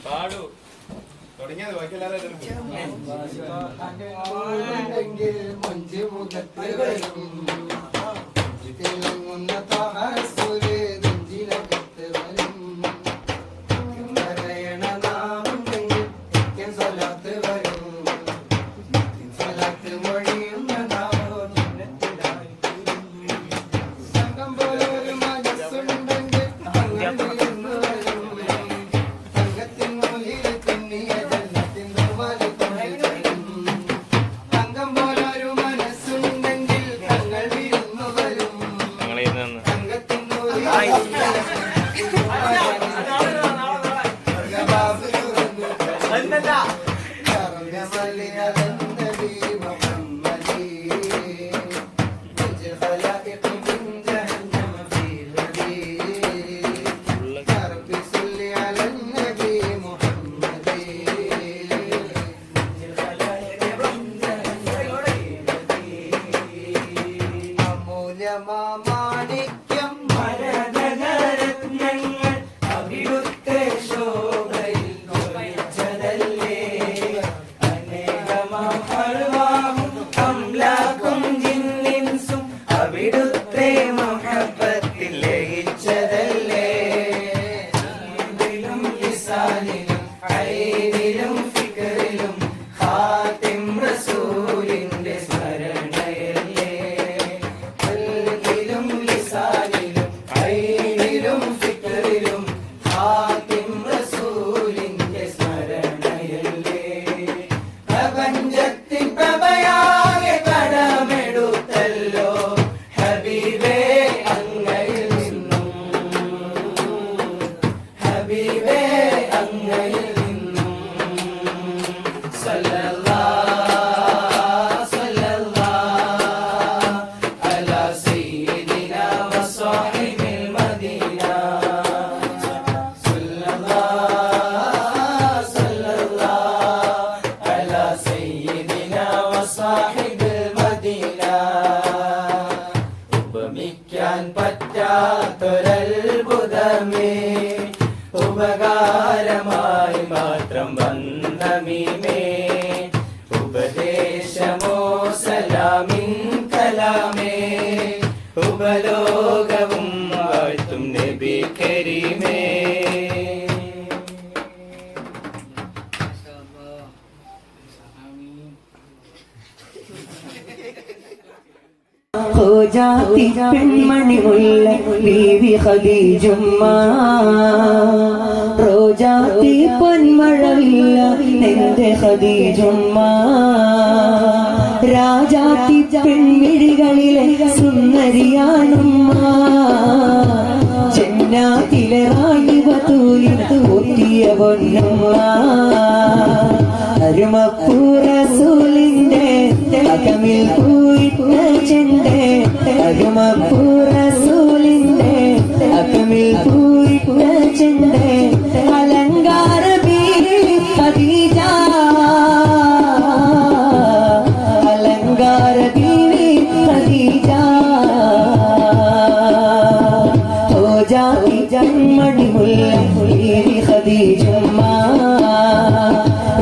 പാടു തുടങ്ങിയത് ബാക്കിയെല്ലാവരും മാണിക്യം മരതകരത്നങ്ങൾ അവിടുത്തെ ശോഭയിൽ ഒളിച്ചതല്ലേ അനേകമാഹൾവാഹും അംലാക്കും ജിന്നിൻസും അവിടുത്തെ മുഹബ്ബത്തിൽ ലയിച്ചതല്ലേ ിലും ലിസാനിലും ഐനിലും ഫിക്റിലും ഖാതിം റസൂലിന്റെ സ്മരണയല്ലേ ൈനിലും ഫിക്റിലും ഖാതിം റസൂലിന്റെ സ്മരണയല്ലേ പ്രപഞ്ചത്തിൻ പ്രഭയാകെ കടമെടുത്തല്ലോ ഹബീബേ അങ്ങയിൽ നിന്നും ഹബീബേ അങ്ങയിൽ നിന്നും ഉപമിക്കാൻ പറ്റാത്തൊരത്ഭുതമേ ഉപകാരമായി മാത്രം വന്നമീമേ ഉപദേശമോ സലാമിൻ കലാമേ ഉപലോകവും വാഴ്ത്തും നബി കരീമേ ജാതി പെൺമണി മുല്ല ബീവി ഖദീജുമ്മ റോജാത്തി പൊന്മഴവില്ല നിന്റെ ഖദീജുമ്മ രാജാത്തി പെൺമിഴികളിലെ സുന്ദരിയാണുമ്മ ജന്നാത്തിലെ റാണി ബതൂലിൽ ഒത്തിയ പൊന്നുമ്മ അരുമപ്പൂറസൂലിന്റെ അകമിൽ പൂയിട്ട ചെണ്ടേ അരുമപ്പൂറസൂലിന്റെ അകമിൽ പൂയിട്ട ചെണ്ടേ അലങ്കാര ബീവി ഖദീജ അലങ്കാര ബീവി ഖദീജ ഹോ ജാതി ജന്മണി മുല്ല ബീവി ഖദീജുമ്മ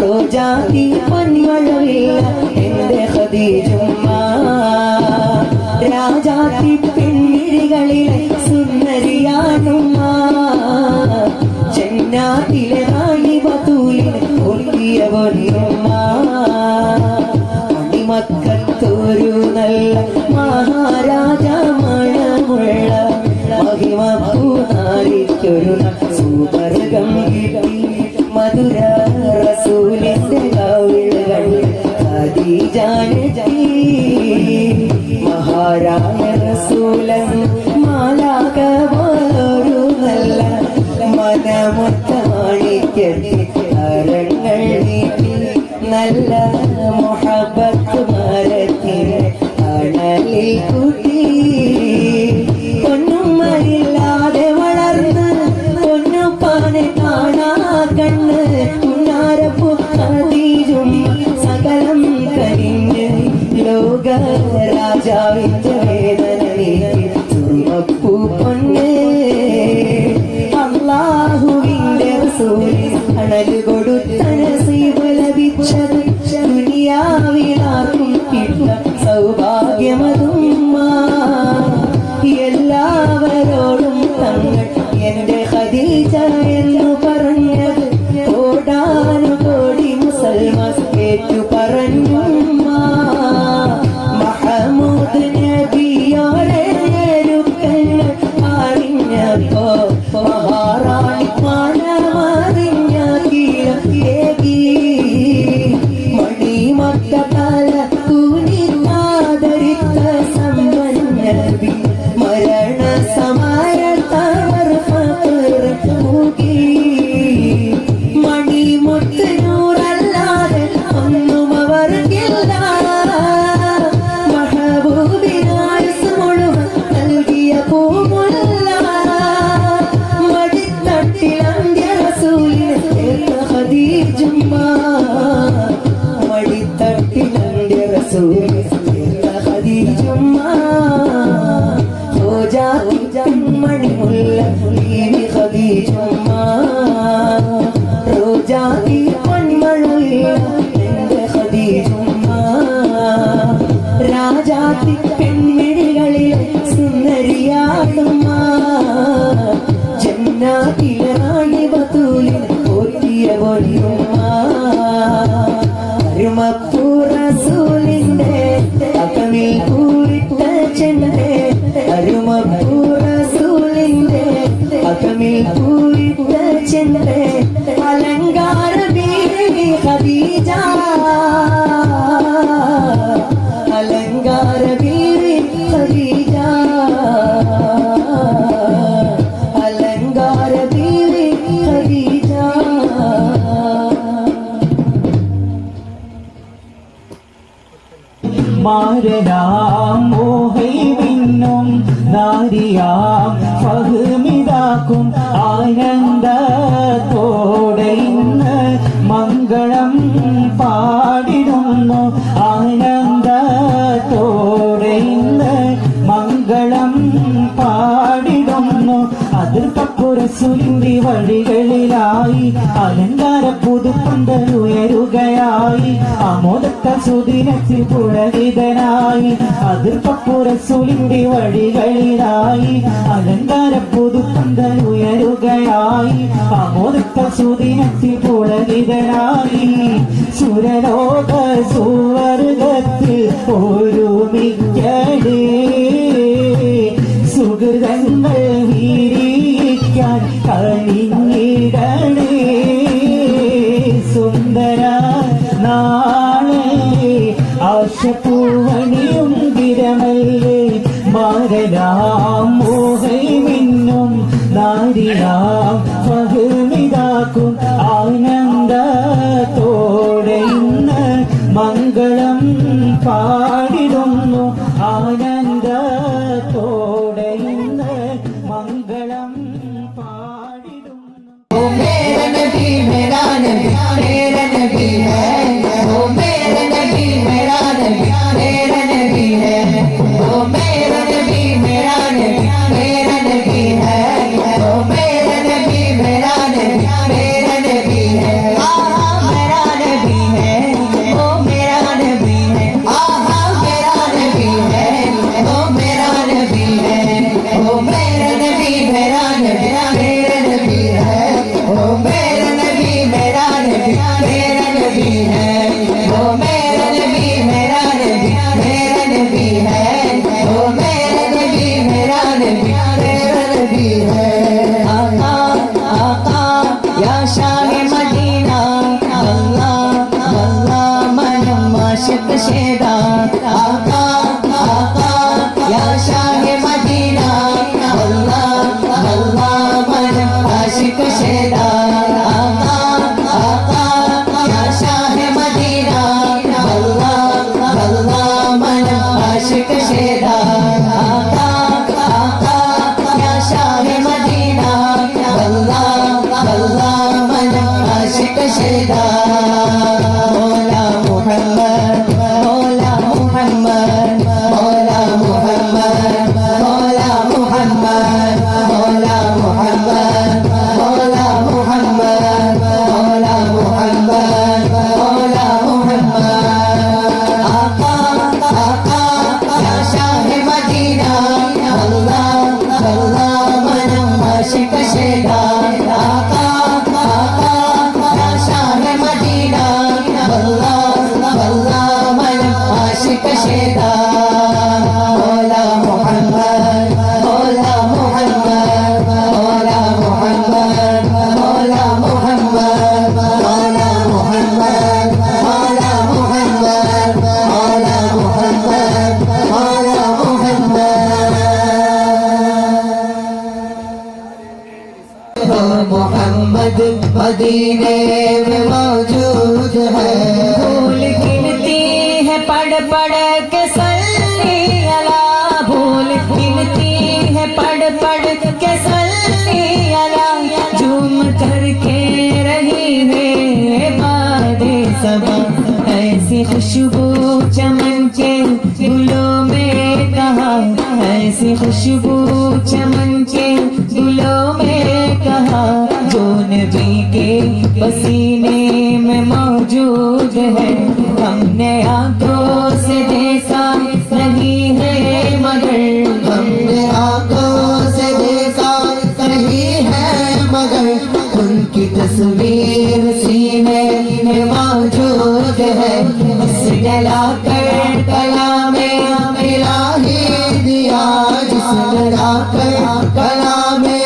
റോജാത്തി പൊന്മഴവില്ല എന്റെ ഖദീജുമ്മ രാജാത്തി പെൺമിഴികളിലെ സുന്ദരിയാണുമ്മ ജന്നാത്തിലെ റാണി ബതൂലിനെ ഒട്ടിയ പൊന്നുമ്മ മണിമക്കത്തൊരു നല്ല മഹാരാജ മണമുള്ള മഹിമ പൂനാരിക്കൊരു സുവർഗം കിട്ടി മധുര റസൂലിന്റെ കവിളുകൾ ഖദീജാനജി മഹാരാജ റസൂലൻ മാലാക പോലൊരു നല്ല മനമൊട്ടാണിക്കെത്തി അരങ്ങൾ നീട്ടി നല്ല മുഹബ്ബത്ത് ഹിജാബിന്റെ വേദന നീക്കി സുറുമപ്പൂ പൊന്ന് അല്ലാഹുവിന്റെ റസൂല് അണല് കൊടുത്ത നസീബ് ലഭിച്ചത് ദുനിയാവിലാർക്കും കിട്ട സൗഭാഗ്യമതുമ്മ എല്ലാവരോടും തങ്ങൾ എന്റെ ഖദീജ എന്നു പറഞ്ഞത് കോടാനുകോടി മുസൽമാൻ ഏറ്റു പറഞ്ഞുമ്മ മഹമൂദ് നബിയോരെ ഞെരുക്കങ്ങൾ അറിഞ്ഞപ്പോ മഹാറാണി മാനമറിഞ്ഞ കീഴേകി മണിമക്കള കൂനിന്നാദരിത്ത സമ്പന്നബി മരണ സമരത്തവർ ഫഖർ മൂകി മണിമുത്ത് നൂറല്ലാതെ ഒന്നും അവർക്കില്ല മഹബൂബിനായുസ് മുഴുവൻ നൽകിയ പൂമുല്ല മടിത്തട്ടിൽ അന്ത്യ റസൂലിനെ ഖദീജുമ്മ മടിത്തട്ടിൽ അന്ത്യ റസൂലിനെ ഖദീജുമ്മ മണിമുല്ല ബീവി ഖദീജുമ്മ റോജാതി പൊന്മഴയില്ല എന്റെ ഖദീജുമ്മ രാജാതി പെൺമിഴികളിലെ സുന്ദരിയാകുമ്മ ജന്നാതിലെ റാണി ബതൂലിനെ പോറ്റിയ പൊന്നുമ്മ അരുമപ്പൂ റസൂലിന്റെ അകമിൽ പൂവിട്ട ചെണ്ടേ അരുമപ്പൂ റസൂലിന്റെ അകമിൽ പൂവിട്ട ചെണ്ടേ അലങ്കാര ബീവി ഖദീജ അലങ്കാര ബീവി ഖദീജ അലങ്കാര ബീവി ഖദീജ മാരനാം മോഹൈവിന്നും നാരിയാം ഫഹ്മിതാക്കും ആനന്ദത്തോടെ ഇന്ന് മംഗളം പാടിടുന്നു ആനന്ദത്തോടെ ഇന്ന് മംഗളം പാടിടുന്നു അതിർപ്പുറസുലിന്റെ വഴികളിലായി അലങ്കാര പുതുപ്പന്തലുയരുകയായി അമോദത്ത സുദിനത്തിൽ പുളകിതനായി അതിർപ്പുറസുലിന്റെ വഴികളിലായി അലങ്കാര പുതുപ്പന്തലുയരുകയായി അമോദത്ത സുദിനത്തിൽ പുളകിതനായി സുരലോക സുവർഗത്തിൽ ഒരുമിക്കടേ സുഹൃതങ്ങൾ വീരിക്കാൻ കഴിഞ്ഞിടണേ സുന്ദര നാളെ ആശപൂവണിയും ഗിരമല്ലേ മാരനാം മോഹൈമിന്നും നാരിയാം ഫഹ്മിതാക്കും ആനന്ദത്തോടെ ഇന്ന് മംഗളം പാടിടുന്നു ആനന്ദത്തോടെ ഇന്ന് മംഗളം പാടിടുന്നു मेरा नबी मेरा नबी मेरा नबी है वो मेरा नबी मेरा नबी मेरा नबी है वो मेरा नबी मेरा नबी मेरा नबी है वो मेरा नबी मेरा नबी मेरा नबी है आहा मेरा नबी है वो मेरा नबी है आहा मेरा नबी है वो मेरा नबी है वो मेरा नबी मेरा नबी मेरा नबी है वो मेरा नबी मेरा नबी मेरा नबी है वो मेरा नबी मेरा नबी मेरा नबी है वो मेरा नबी मेरा नबी मेरा नबी है आका आका या शाह मदीना अल्लाह अल्लाह मनम आशिक शेदा आका आका या शाह मदीना अल्लाह अल्लाह मनम आशिक शेदा आका आका या शाह मदीना अल्लाह अल्लाह मनम आशिक शेदा आका आका या शाह मदीना अल्लाह अल्लाह मनम आशिक शेदा मौला मुहम्मद पढ़ पढ़ के सल्ली अला भूल गिनती है पढ़ पढ़ के सल्ली अला झूम करके रही है बादे सबा ऐसी खुशबू चमन के गुलों में कहा ऐसी खुशबू चमन के गुलों में कहा जो नबी के पसीने में मौजूद है हमने आंखों से देखा नहीं है मगर हमने आंखों से देखा नहीं है मगर उनकी तस्वीर सीने में मौजूद है इस जलाकर कलामे इलाही दिया जिस जलाकर कलामे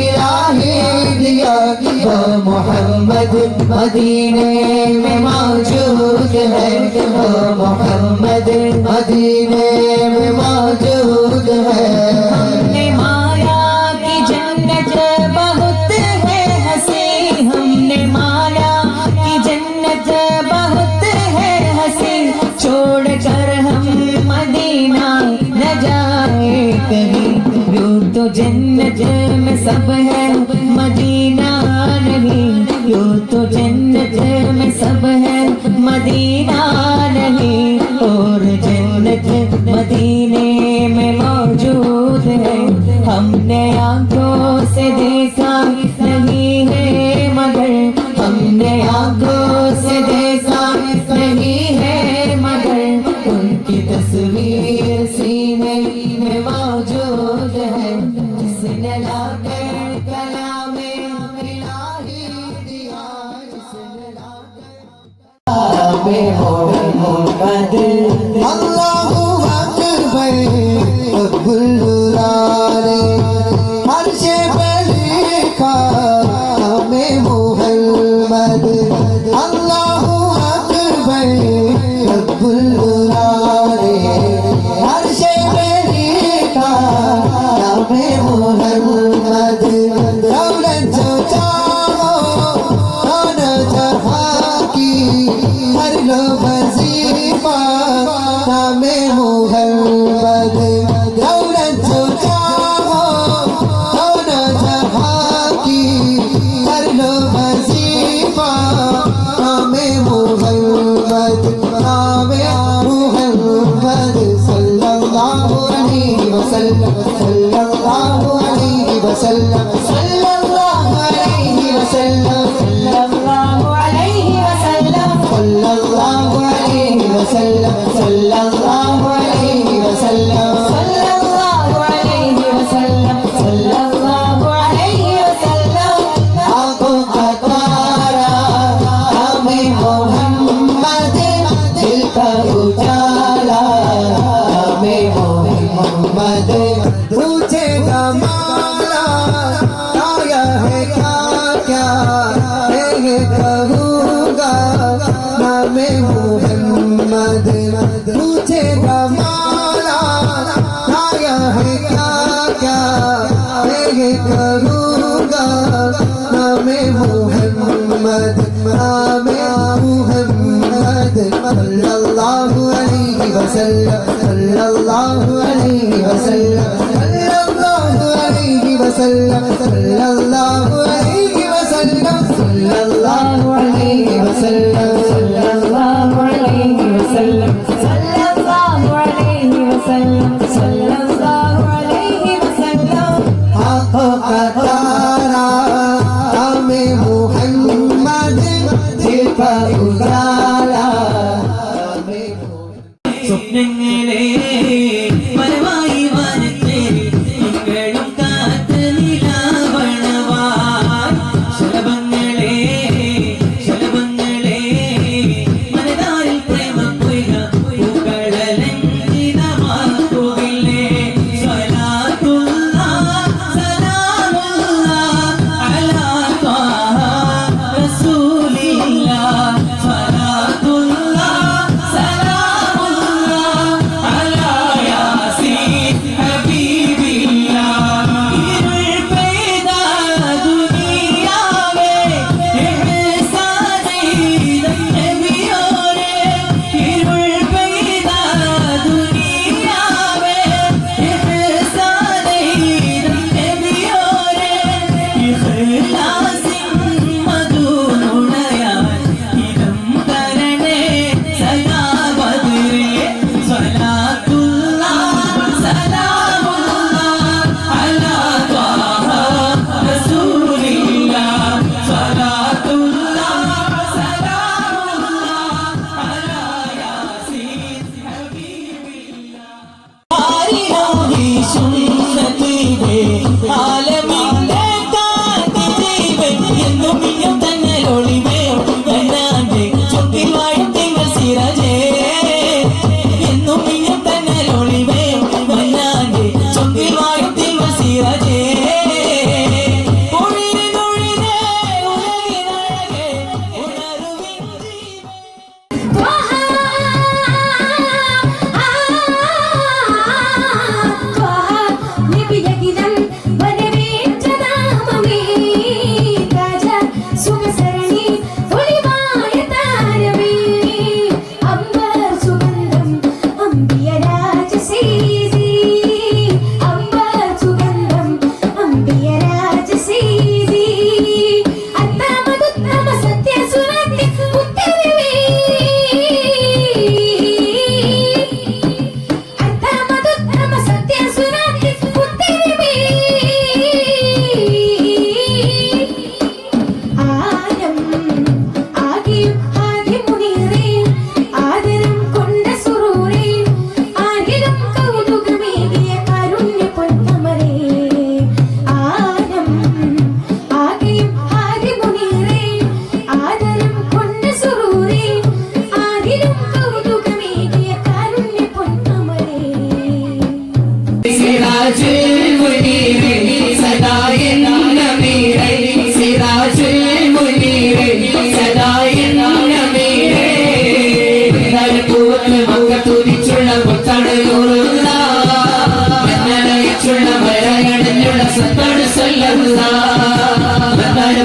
इलाही दिया वो मोहम्मद मदीने में मौजूद है वो मोहम्मद मदीने में मौजूद है हमने माया की जन्नत बहुत है हंसी हमने माया की जन्नत बहुत है हंसी छोड़ कर हम मदीना न जाए कहीं यूं तो जन्नत में सब है मदीना नहीं यूं तो जन्नत में सब है मदीना नहीं और जन्नत मदीने में मौजूद है हमने आंखों से देखा नहीं है मगर हमने आंखों से देखा नहीं है मगर उनकी तस्वीर सीने में मौजूद है जिसने लाकर कलामे इलाही दिया जिसने लाकर मोहम्मद अल्लाहू अकबर अब्दुल्लारे हर्षे लिखा हमें मोहम्मद अल्लाहू अकबर अब्दुल्लारे हर्षे लिखा हमें मोहम्मद दौलत जो चाहो दोनों जहां की हर लो वजीफा नामे मोहम्मद दौलत जो चाहो दोनों जहां की हर लो वजीफा नामे मोहम्मद नामे मोहम्मद सल्लल्लाहु अलैहि वसल्लम सल्लल्लाहु अलैहि वसल्लम सल्लल्लाहु अलैहि वसल्लम सल्लल्लाहु अलैहि वसल्लम सल्लल्लाहु अलैहि वसल्लम सल्लल्लाहु अलैहि वसल्लम सल्लल्लाहु अलैहि वसल्लम सल्लल्लाहु अलैहि वसल्लम आंखों का तारा हमें मोहम्मद दिल का उजाला हमें मोहम्मद पूछेगा माला आया है क्या क्या ये कहूँगा नामे मोहम्मद पूछेगा माला आया है क्या क्या ये कहूँगा नामे मोहम्मद नामे मोहम्मद सल्लल्लाहु अलैहि वसल्लम सल्लल्लाहु अलैहि वसल्लम सल्लल्लाहु अलैहि वसल्लम सल्लल्लाहु अलैहि वसल्लम सल्लल्लाहु अलैहि वसल्लम सल्लल्लाहु अलैहि वसल्लम सल्लल्लाहु अलैहि वसल्लम सल्लल्लाहु अलैहि वसल्लम आँखों का तारा हमें मोहम्मद दिल का उजाला हमें സ്വപ്നങ്ങളെ മരമായി വനത്തെ മംഗളം കാത്ത് നിലാവണവാൻ ശലഭങ്ങളെ ശലഭങ്ങളെ മനതാരിൽ പ്രേമ പൊയ്ക പൂക്കളലഞ്ചിതമാക്കുകില്ലേ സ്വലാത്തുള്ള സലാമുള്ള അലാ ത്വാഹ റസൂലില്ല സ്വലാത്തുള്ള സലാമുള്ള അലാ യാ पढ़ सल्लल्लाहु अलैहि